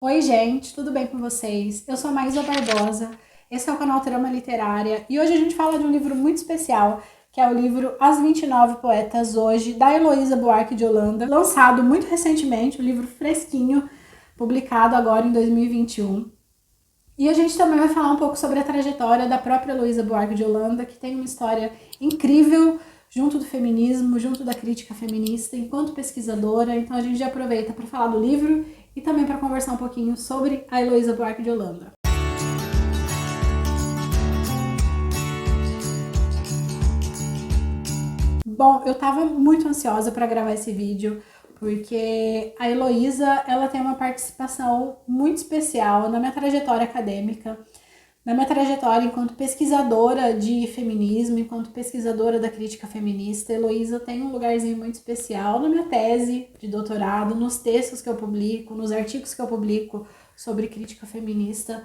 Oi, gente, tudo bem com vocês? Eu sou a Maísa Barbosa, esse é o canal Trama Literária e hoje a gente fala de um livro muito especial, que é o livro As 29 Poetas Hoje, da Heloísa Buarque de Holanda, lançado muito recentemente, um livro fresquinho, publicado agora em 2021. E a gente também vai falar um pouco sobre a trajetória da própria Heloísa Buarque de Holanda, que tem uma história incrível junto do feminismo, junto da crítica feminista, enquanto pesquisadora. Então a gente já aproveita para falar do livro e também para conversar um pouquinho sobre a Heloísa Buarque de Holanda. Bom, eu estava muito ansiosa para gravar esse vídeo, porque a Heloísa, ela tem uma participação muito especial na minha trajetória acadêmica, na minha trajetória enquanto pesquisadora de feminismo, enquanto pesquisadora da crítica feminista. A Heloísa tem um lugarzinho muito especial na minha tese de doutorado, nos textos que eu publico, nos artigos que eu publico sobre crítica feminista.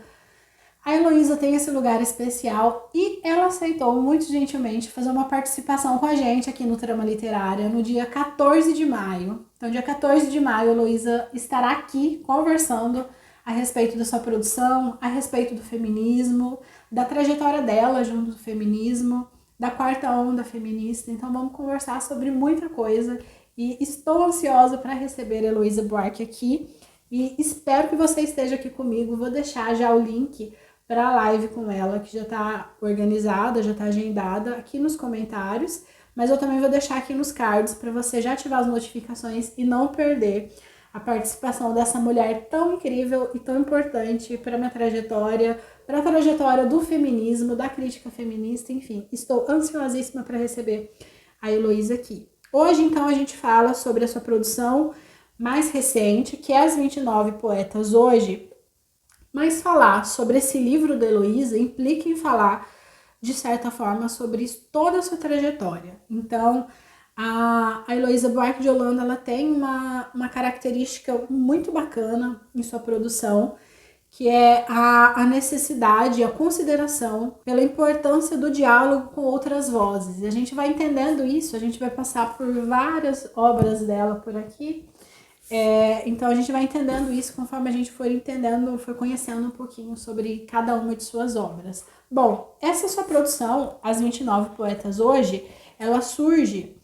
A Heloísa tem esse lugar especial e ela aceitou muito gentilmente fazer uma participação com a gente aqui no Trama Literária no dia 14 de maio. Então, dia 14 de maio, a Heloísa estará aqui conversando a respeito da sua produção, a respeito do feminismo, da trajetória dela junto do feminismo, da quarta onda feminista. Então, vamos conversar sobre muita coisa e estou ansiosa para receber a Heloísa Buarque aqui e espero que você esteja aqui comigo. Vou deixar já o link para a live com ela, que já está organizada, já está agendada aqui nos comentários, mas eu também vou deixar aqui nos cards para você já ativar as notificações e não perder a participação dessa mulher tão incrível e tão importante para a minha trajetória, para a trajetória do feminismo, da crítica feminista, enfim. Estou ansiosíssima para receber a Heloísa aqui. Hoje, então, a gente fala sobre a sua produção mais recente, que é As 29 Poetas Hoje, mas falar sobre esse livro da Heloísa implica em falar, de certa forma, sobre toda a sua trajetória. Então, a Heloísa Buarque de Holanda, ela tem uma característica muito bacana em sua produção, que é a necessidade, a consideração pela importância do diálogo com outras vozes. E a gente vai entendendo isso, a gente vai passar por várias obras dela por aqui. Então a gente vai entendendo isso conforme a gente for entendendo, for conhecendo um pouquinho sobre cada uma de suas obras. Bom, essa sua produção, As 29 Poetas Hoje, ela surge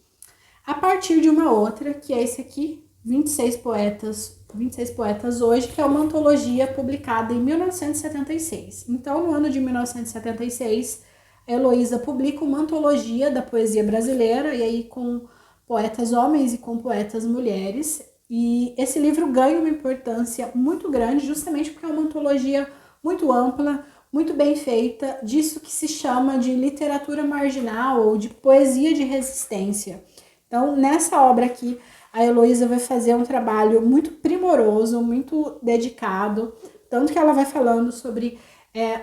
a partir de uma outra, que é esse aqui, 26 Poetas Hoje, que é uma antologia publicada em 1976. Então, no ano de 1976, a Heloísa publica uma antologia da poesia brasileira, e aí com poetas homens e com poetas mulheres. E esse livro ganha uma importância muito grande, justamente porque é uma antologia muito ampla, muito bem feita, disso que se chama de literatura marginal ou de poesia de resistência. Então, nessa obra aqui, a Heloísa vai fazer um trabalho muito primoroso, muito dedicado, tanto que ela vai falando sobre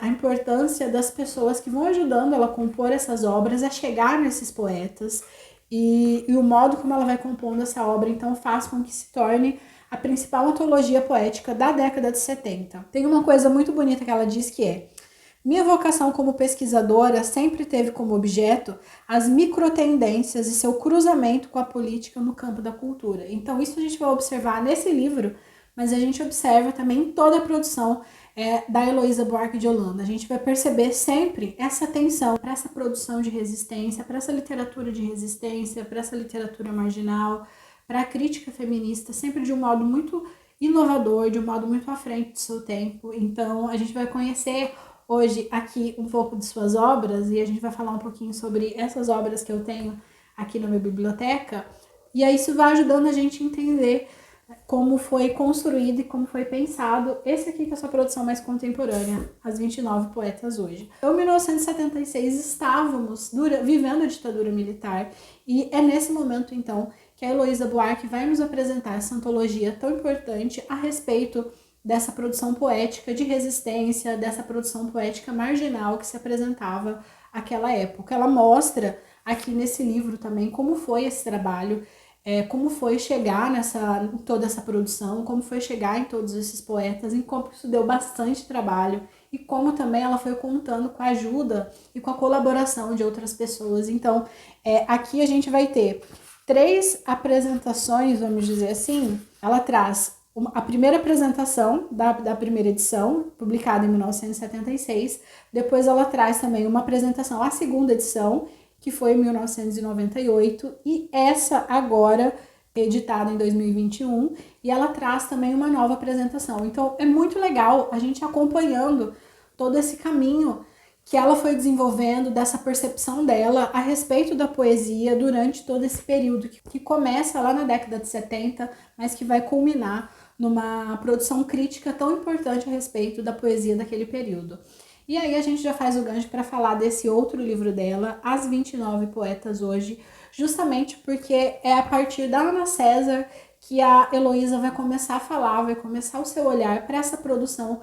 a importância das pessoas que vão ajudando ela a compor essas obras, a chegar nesses poetas, e o modo como ela vai compondo essa obra, então, faz com que se torne a principal antologia poética da década de 70. Tem uma coisa muito bonita que ela diz que é: minha vocação como pesquisadora sempre teve como objeto as microtendências e seu cruzamento com a política no campo da cultura. Então, isso a gente vai observar nesse livro, mas a gente observa também em toda a produção da Heloísa Buarque de Holanda. A gente vai perceber sempre essa atenção para essa produção de resistência, para essa literatura de resistência, para essa literatura marginal, para a crítica feminista, sempre de um modo muito inovador, de um modo muito à frente do seu tempo. Então, a gente vai conhecer hoje aqui um pouco de suas obras e a gente vai falar um pouquinho sobre essas obras que eu tenho aqui na minha biblioteca, e aí isso vai ajudando a gente a entender como foi construído e como foi pensado esse aqui, que é a sua produção mais contemporânea, As 29 Poetas Hoje. Então, em 1976, estávamos vivendo a ditadura militar, e é nesse momento, então, que a Heloísa Buarque vai nos apresentar essa antologia tão importante a respeito dessa produção poética de resistência, dessa produção poética marginal que se apresentava naquela época. Ela mostra aqui nesse livro também como foi esse trabalho, como foi chegar em toda essa produção, como foi chegar em todos esses poetas, em como isso deu bastante trabalho e como também ela foi contando com a ajuda e com a colaboração de outras pessoas. Então, aqui a gente vai ter 3 apresentações, vamos dizer assim. Ela traz a primeira apresentação da primeira edição, publicada em 1976. Depois ela traz também uma apresentação à segunda edição, que foi em 1998, e essa agora, editada em 2021, e ela traz também uma nova apresentação. Então é muito legal a gente acompanhando todo esse caminho que ela foi desenvolvendo, dessa percepção dela a respeito da poesia durante todo esse período, que começa lá na década de 70, mas que vai culminar numa produção crítica tão importante a respeito da poesia daquele período. E aí a gente já faz o gancho para falar desse outro livro dela, As 29 Poetas Hoje, justamente porque é a partir da Ana César que a Heloísa vai começar a falar, vai começar o seu olhar para essa produção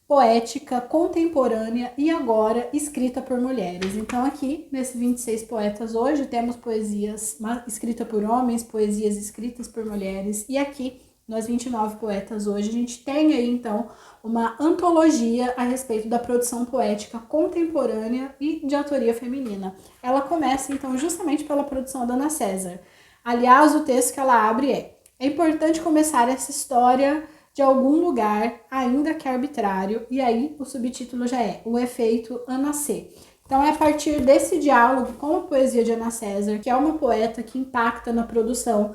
poética, contemporânea e agora escrita por mulheres. Então aqui, nesse 26 Poetas Hoje, temos poesias escritas por homens, poesias escritas por mulheres, e aqui, nas 29 Poetas Hoje, a gente tem aí, então, uma antologia a respeito da produção poética contemporânea e de autoria feminina. Ela começa, então, justamente pela produção da Ana César. Aliás, o texto que ela abre é importante começar essa história de algum lugar, ainda que arbitrário, e aí o subtítulo já é O Efeito Ana C. Então é a partir desse diálogo com a poesia de Ana César, que é uma poeta que impacta na produção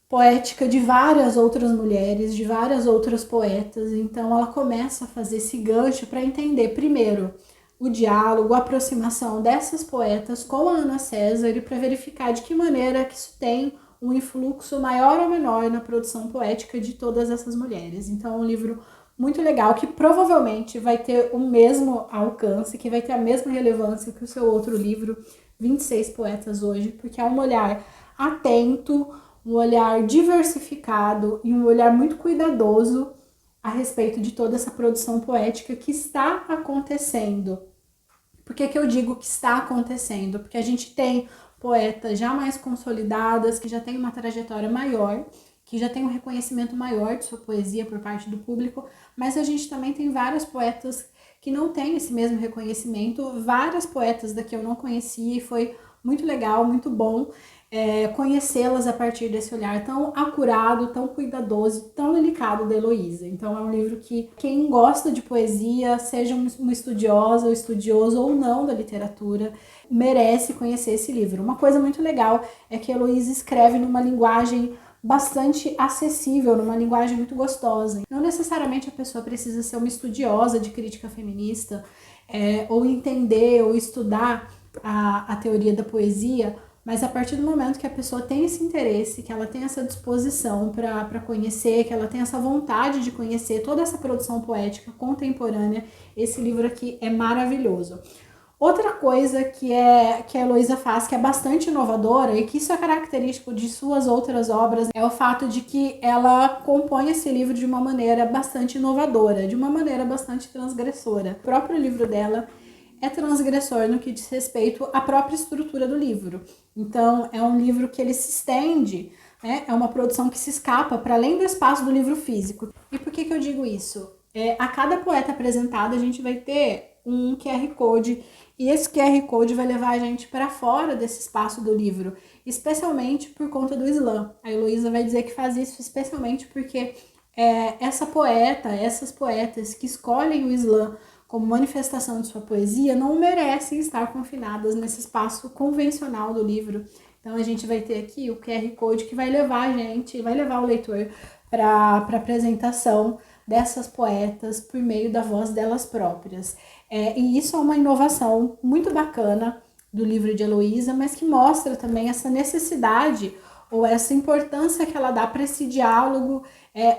poética de várias outras mulheres, de várias outras poetas. Então ela começa a fazer esse gancho para entender primeiro o diálogo, a aproximação dessas poetas com a Ana César e para verificar de que maneira que isso tem um influxo maior ou menor na produção poética de todas essas mulheres. Então é um livro muito legal, que provavelmente vai ter o mesmo alcance, que vai ter a mesma relevância que o seu outro livro, 26 Poetas Hoje, porque é um olhar atento, um olhar diversificado e um olhar muito cuidadoso a respeito de toda essa produção poética que está acontecendo. Por que eu digo que está acontecendo? Porque a gente tem poetas já mais consolidadas, que já têm uma trajetória maior, que já tem um reconhecimento maior de sua poesia por parte do público, mas a gente também tem vários poetas que não têm esse mesmo reconhecimento, várias poetas daqui eu não conhecia e foi muito legal, muito bom conhecê-las a partir desse olhar tão acurado, tão cuidadoso, tão delicado da Heloísa. Então é um livro que quem gosta de poesia, seja uma estudiosa ou estudioso ou não da literatura, merece conhecer esse livro. Uma coisa muito legal é que a Heloísa escreve numa linguagem bastante acessível, numa linguagem muito gostosa. Não necessariamente a pessoa precisa ser uma estudiosa de crítica feminista, ou entender ou estudar a teoria da poesia, mas a partir do momento que a pessoa tem esse interesse, que ela tem essa disposição para conhecer, que ela tem essa vontade de conhecer toda essa produção poética contemporânea, esse livro aqui é maravilhoso. Outra coisa que a Heloísa faz, que é bastante inovadora, e que isso é característico de suas outras obras, é o fato de que ela compõe esse livro de uma maneira bastante inovadora, de uma maneira bastante transgressora. O próprio livro dela é transgressor no que diz respeito à própria estrutura do livro. Então, é um livro que ele se estende, né? É uma produção que se escapa para além do espaço do livro físico. E por que eu digo isso? A cada poeta apresentado, a gente vai ter um QR Code, e esse QR Code vai levar a gente para fora desse espaço do livro, especialmente por conta do slam. A Heloísa vai dizer que faz isso especialmente porque essas poetas que escolhem o slam como manifestação de sua poesia, não merecem estar confinadas nesse espaço convencional do livro. Então a gente vai ter aqui o QR Code que vai levar a gente, vai levar o leitor para a apresentação dessas poetas por meio da voz delas próprias. E isso é uma inovação muito bacana do livro de Heloísa, mas que mostra também essa necessidade ou essa importância que ela dá para esse diálogo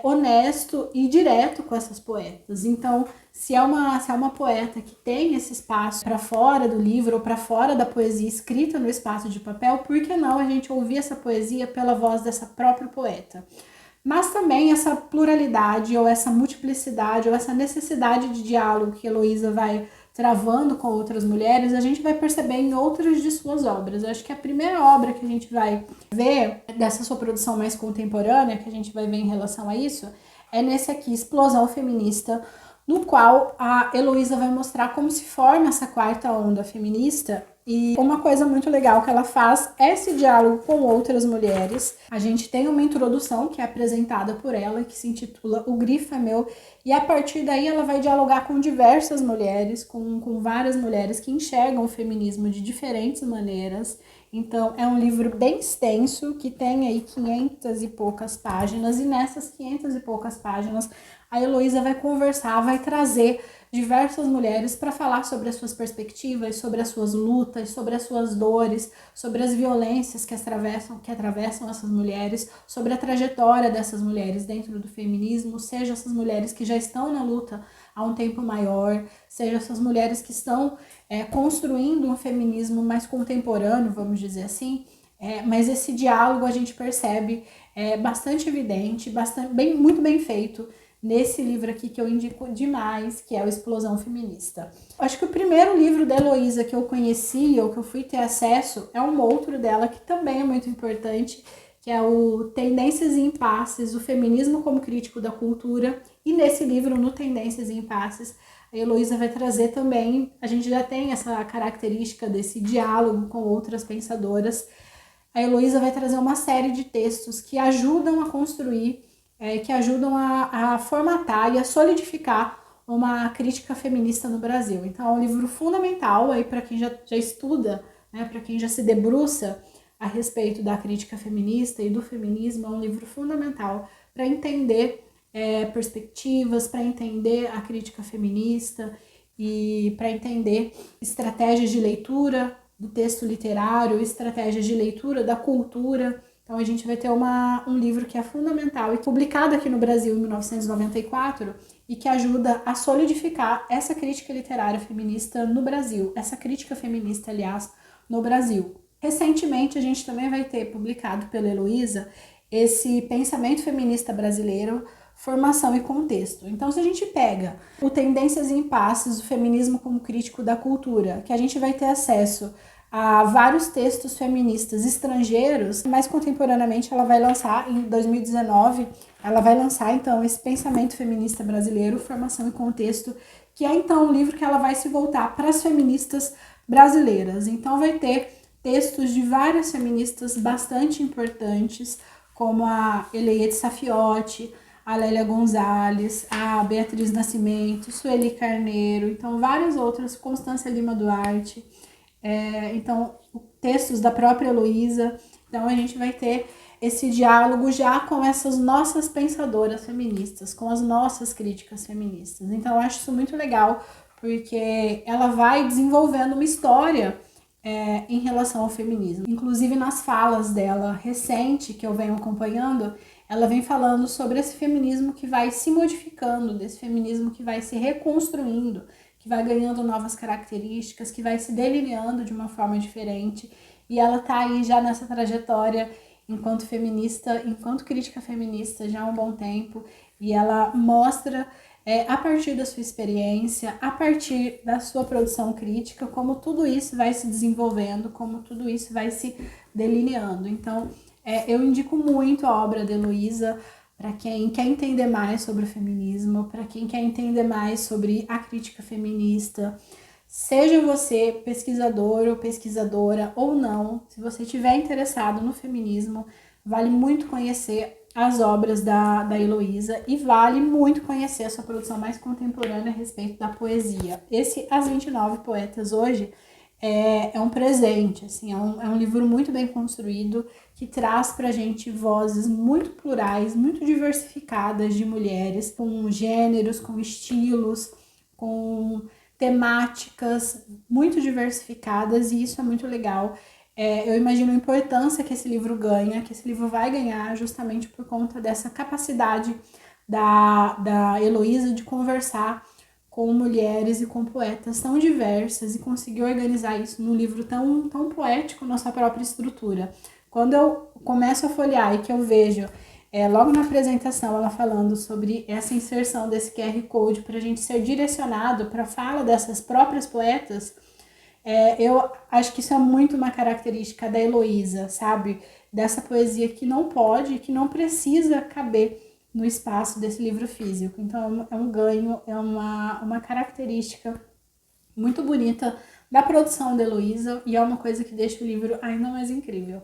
honesto e direto com essas poetas. Então, se é uma poeta que tem esse espaço para fora do livro ou para fora da poesia escrita no espaço de papel, por que não a gente ouvir essa poesia pela voz dessa própria poeta? Mas também essa pluralidade ou essa multiplicidade ou essa necessidade de diálogo que Heloísa vai travando com outras mulheres, a gente vai perceber em outras de suas obras. Eu acho que a primeira obra que a gente vai ver dessa sua produção mais contemporânea, que a gente vai ver em relação a isso, é nesse aqui, Explosão Feminista, no qual a Heloísa vai mostrar como se forma essa quarta onda feminista E uma coisa muito legal que ela faz é esse diálogo com outras mulheres. A gente tem uma introdução que é apresentada por ela, que se intitula O Grifo é Meu, e a partir daí ela vai dialogar com diversas mulheres, com várias mulheres que enxergam o feminismo de diferentes maneiras. Então é um livro bem extenso, que tem aí 500 e poucas páginas, e nessas 500 e poucas páginas a Heloísa vai conversar, vai trazer diversas mulheres para falar sobre as suas perspectivas, sobre as suas lutas, sobre as suas dores, sobre as violências que atravessam essas mulheres, sobre a trajetória dessas mulheres dentro do feminismo, seja essas mulheres que já estão na luta há um tempo maior, seja essas mulheres que estão construindo um feminismo mais contemporâneo, vamos dizer assim. Mas esse diálogo a gente percebe bastante evidente, muito bem feito nesse livro aqui que eu indico demais, que é o Explosão Feminista. Acho que o primeiro livro da Heloísa que eu conheci, ou que eu fui ter acesso, é um outro dela, que também é muito importante, que é o Tendências e Impasses, o Feminismo como Crítico da Cultura. E nesse livro, no Tendências e Impasses, a Heloísa vai trazer também, a gente já tem essa característica desse diálogo com outras pensadoras. A Heloísa vai trazer uma série de textos que ajudam a construir, que ajudam a formatar e a solidificar uma crítica feminista no Brasil. Então é um livro fundamental aí para quem já estuda, né, para quem já se debruça a respeito da crítica feminista e do feminismo. É um livro fundamental para entender perspectivas, para entender a crítica feminista e para entender estratégias de leitura do texto literário, estratégias de leitura da cultura. Então a gente vai ter um livro que é fundamental e publicado aqui no Brasil em 1994 e que ajuda a solidificar essa crítica literária feminista no Brasil, essa crítica feminista, aliás, no Brasil. Recentemente a gente também vai ter publicado pela Heloísa esse Pensamento Feminista Brasileiro, Formação e Contexto. Então, se a gente pega o Tendências e Impasses, o Feminismo como Crítico da Cultura, que a gente vai ter acesso a vários textos feministas estrangeiros, mais contemporaneamente ela vai lançar, em 2019, ela vai lançar então esse Pensamento Feminista Brasileiro, Formação e Contexto, que é então um livro que ela vai se voltar para as feministas brasileiras. Então vai ter textos de várias feministas bastante importantes, como a Eleiete Safiotti, a Lélia Gonzalez, a Beatriz Nascimento, Sueli Carneiro, então várias outras, Constância Lima Duarte, então textos da própria Heloísa. Então a gente vai ter esse diálogo já com essas nossas pensadoras feministas, com as nossas críticas feministas. Então eu acho isso muito legal, porque ela vai desenvolvendo uma história em relação ao feminismo. Inclusive nas falas dela recente, que eu venho acompanhando, ela vem falando sobre esse feminismo que vai se modificando, desse feminismo que vai se reconstruindo, que vai ganhando novas características, que vai se delineando de uma forma diferente. E ela tá aí já nessa trajetória enquanto feminista, enquanto crítica feminista já há um bom tempo. E ela mostra, a partir da sua experiência, a partir da sua produção crítica, como tudo isso vai se desenvolvendo, como tudo isso vai se delineando. Então, eu indico muito a obra da Heloísa para quem quer entender mais sobre o feminismo, para quem quer entender mais sobre a crítica feminista. Seja você pesquisador ou pesquisadora ou não, se você estiver interessado no feminismo, vale muito conhecer as obras da Heloísa e vale muito conhecer a sua produção mais contemporânea a respeito da poesia. Esse As 29 Poetas hoje é um presente, assim, é um livro muito bem construído, que traz pra gente vozes muito plurais, muito diversificadas de mulheres, com gêneros, com estilos, com temáticas muito diversificadas, e isso é muito legal. Eu imagino a importância que esse livro ganha, que esse livro vai ganhar justamente por conta dessa capacidade da Heloísa de conversar com mulheres e com poetas tão diversas e conseguir organizar isso num livro tão poético na sua própria estrutura. Quando eu começo a folhear e que eu vejo, logo na apresentação, ela falando sobre essa inserção desse QR Code para a gente ser direcionado para a fala dessas próprias poetas, eu acho que isso é muito uma característica da Heloísa, sabe? Dessa poesia que não pode, que não precisa caber no espaço desse livro físico. Então é um ganho, é uma característica muito bonita da produção da Heloísa, e é uma coisa que deixa o livro ainda mais incrível.